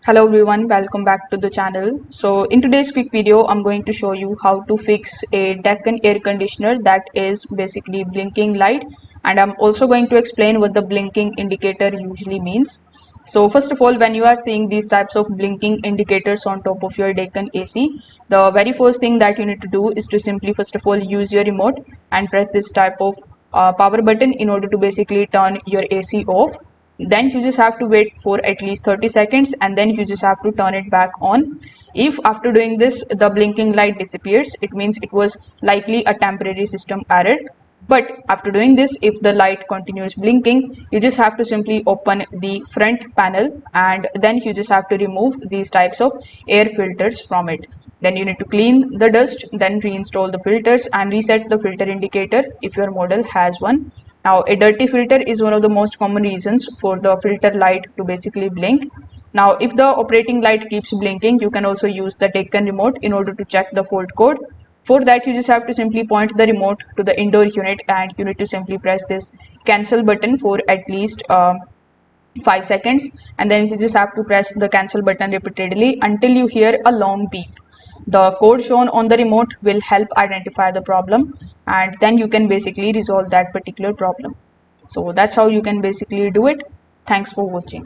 Hello everyone, welcome back to the channel. So in today's quick video, I'm going to show you how to fix a Daikin air conditioner that is basically blinking light, and I'm also going to explain what the blinking indicator usually means. So first of all, when you are seeing these types of blinking indicators on top of your Daikin AC, the very first thing that you need to do is to simply first of all use your remote and press this type of power button in order to basically turn your AC off. Then you just have to wait for at least 30 seconds and then you just have to turn it back on. If after doing this the blinking light disappears, it means it was likely a temporary system error. But after doing this, if the light continues blinking, you just have to simply open the front panel and then you just have to remove these types of air filters from it. Then you need to clean the dust, then reinstall the filters and reset the filter indicator if your model has one. Now, a dirty filter is one of the most common reasons for the filter light to basically blink. Now, if the operating light keeps blinking, you can also use the Daikin remote in order to check the fault code. For that, you just have to simply point the remote to the indoor unit and you need to simply press this cancel button for at least 5 seconds, and then you just have to press the cancel button repeatedly until you hear a long beep. The code shown on the remote will help identify the problem and then you can basically resolve that particular problem. So that's how you can basically do it. Thanks for watching.